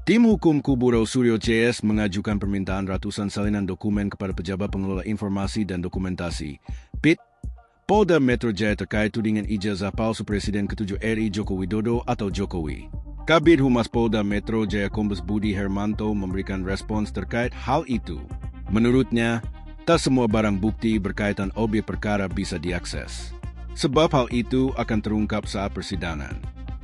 Tim hukum kubu Suryo CS mengajukan permintaan ratusan salinan dokumen kepada Pejabat Pengelola Informasi dan Dokumentasi, PIT, Polda Metro Jaya terkait tudingan ijazah palsu Presiden ke-7 RI Joko Widodo atau Jokowi. Kabid Humas Polda Metro Jaya Kombes Budi Hermanto memberikan respons terkait hal itu. Menurutnya, tak semua barang bukti berkaitan objek perkara bisa diakses. Sebab hal itu akan terungkap saat persidangan.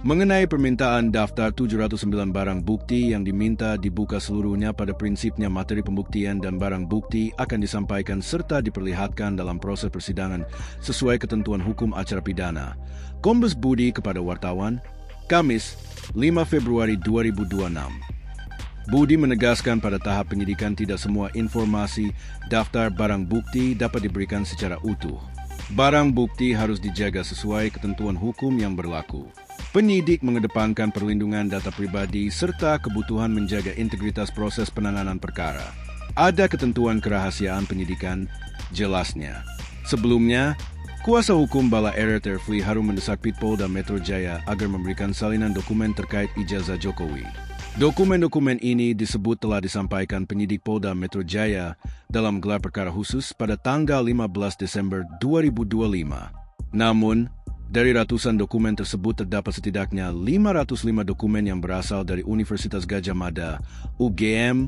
Mengenai permintaan daftar 709 barang bukti yang diminta dibuka seluruhnya, pada prinsipnya materi pembuktian dan barang bukti akan disampaikan serta diperlihatkan dalam proses persidangan sesuai ketentuan hukum acara pidana. Kombes Budi kepada wartawan, Kamis, 5 Februari 2026. Budi menegaskan pada tahap penyidikan tidak semua informasi daftar barang bukti dapat diberikan secara utuh. Barang bukti harus dijaga sesuai ketentuan hukum yang berlaku. Penyidik mengedepankan perlindungan data pribadi serta kebutuhan menjaga integritas proses penanganan perkara. Ada ketentuan kerahasiaan penyidikan, jelasnya. Sebelumnya, kuasa hukum Bala RRT Refli Harun mendesak PIT Polda Metro Jaya agar memberikan salinan dokumen terkait ijazah Jokowi. Dokumen-dokumen ini disebut telah disampaikan penyidik Polda Metro Jaya dalam gelar perkara khusus pada tanggal 15 Desember 2025. Namun, dari ratusan dokumen tersebut terdapat setidaknya 505 dokumen yang berasal dari Universitas Gadjah Mada, UGM,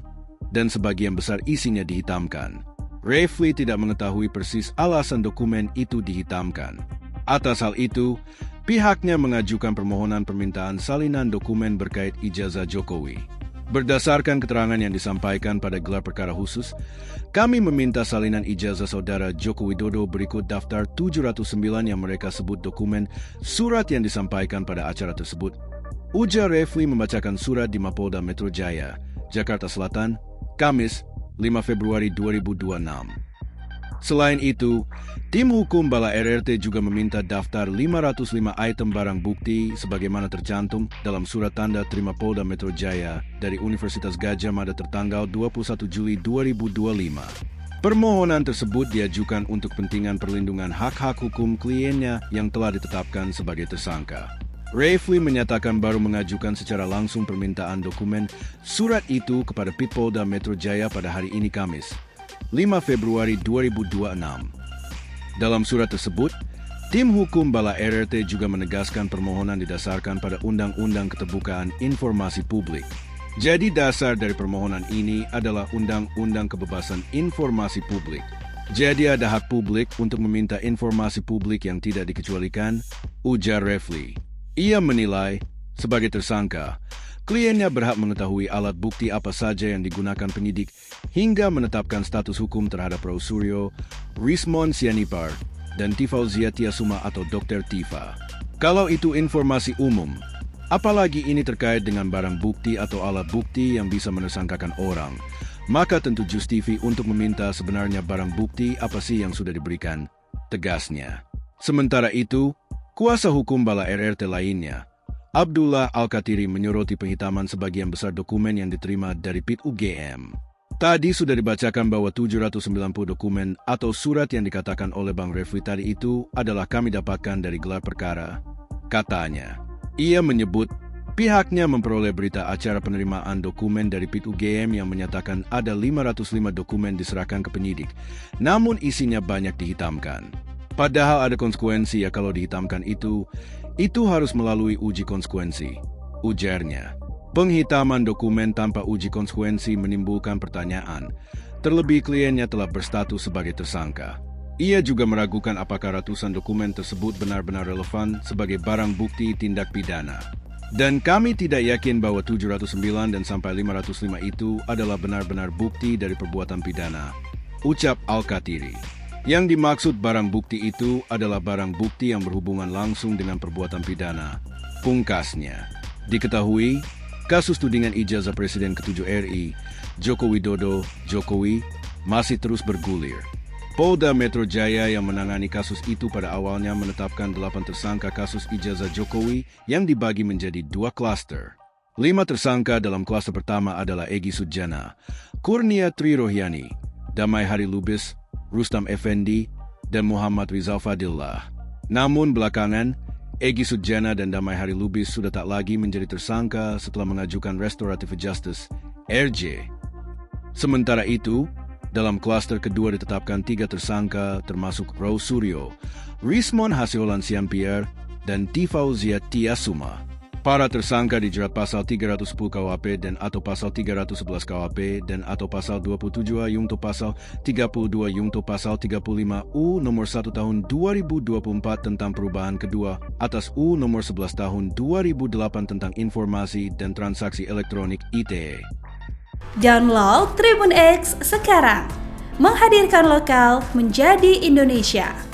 dan sebagian besar isinya dihitamkan. Refli tidak mengetahui persis alasan dokumen itu dihitamkan. Atas hal itu, pihaknya mengajukan permohonan permintaan salinan dokumen berkait ijazah Jokowi. Berdasarkan keterangan yang disampaikan pada gelar perkara khusus, kami meminta salinan ijazah saudara Joko Widodo berikut daftar 709 yang mereka sebut dokumen surat yang disampaikan pada acara tersebut. Ujar Refli membacakan surat di Mapolda Metro Jaya, Jakarta Selatan, Kamis, 5 Februari 2026. Selain itu, tim hukum Bala RRT juga meminta daftar 505 item barang bukti sebagaimana tercantum dalam surat tanda terima Polda Metro Jaya dari Universitas Gadjah Mada tertanggal 21 Juli 2025. Permohonan tersebut diajukan untuk kepentingan perlindungan hak-hak hukum kliennya yang telah ditetapkan sebagai tersangka. Refli menyatakan baru mengajukan secara langsung permintaan dokumen surat itu kepada PIT Polda Metro Jaya pada hari ini Kamis, 5 Februari 2026. Dalam surat tersebut, tim hukum Bala RRT juga menegaskan permohonan didasarkan pada Undang-Undang Keterbukaan Informasi Publik. Jadi dasar dari permohonan ini adalah Undang-Undang Kebebasan Informasi Publik. Jadi ada hak publik untuk meminta informasi publik yang tidak dikecualikan, ujar Refli. Ia menilai, sebagai tersangka, kliennya berhak mengetahui alat bukti apa saja yang digunakan penyidik hingga menetapkan status hukum terhadap Suryo, Rismon Sianipar, dan Tifauziah Tiasuma atau Dr. Tifa. Kalau itu informasi umum, apalagi ini terkait dengan barang bukti atau alat bukti yang bisa menersangkakan orang, maka tentu justifi untuk meminta sebenarnya barang bukti apa sih yang sudah diberikan, tegasnya. Sementara itu, kuasa hukum Bala RRT lainnya, Abdullah Al-Katiri menyoroti penghitaman sebagian besar dokumen yang diterima dari PIT UGM. Tadi sudah dibacakan bahwa 790 dokumen atau surat yang dikatakan oleh Bang Refli tadi itu adalah kami dapatkan dari gelar perkara, katanya. Ia menyebut pihaknya memperoleh berita acara penerimaan dokumen dari PIT UGM yang menyatakan ada 505 dokumen diserahkan ke penyidik, namun isinya banyak dihitamkan. Padahal ada konsekuensi ya kalau dihitamkan itu harus melalui uji konsekuensi, ujarnya. Penghitaman dokumen tanpa uji konsekuensi menimbulkan pertanyaan, terlebih kliennya telah berstatus sebagai tersangka. Ia juga meragukan apakah ratusan dokumen tersebut benar-benar relevan sebagai barang bukti tindak pidana. Dan kami tidak yakin bahwa 709 dan sampai 505 itu adalah benar-benar bukti dari perbuatan pidana, ucap Al-Katiri. Yang dimaksud barang bukti itu adalah barang bukti yang berhubungan langsung dengan perbuatan pidana, pungkasnya. Diketahui, kasus tudingan ijazah Presiden ke-7 RI, Joko Widodo, Jokowi, masih terus bergulir. Polda Metro Jaya yang menangani kasus itu pada awalnya menetapkan 8 tersangka kasus ijazah Jokowi yang dibagi menjadi 2 klaster. 5 tersangka dalam klaster pertama adalah Egy Sujana, Kurnia Tri Rohyani, Damai Hari Lubis, Rustam Effendi, dan Muhammad Rizal Fadillah. Namun belakangan, Egy Sujana dan Damai Hari Lubis sudah tak lagi menjadi tersangka setelah mengajukan Restoratif Justice (RJ). Sementara itu, dalam klaster kedua ditetapkan 3 tersangka termasuk Rose Suryo, Rismon Hasiolan Siampier, dan Tifauzia Tiasuma. Para tersangka dijerat pasal 310 KUHP dan atau pasal 311 KUHP dan atau pasal 27 Yungto pasal 32 Yungto pasal 35 U nomor 1 tahun 2024 tentang perubahan kedua atas U nomor 11 tahun 2008 tentang informasi dan transaksi elektronik ITE. Download Tribun X sekarang, menghadirkan lokal menjadi Indonesia.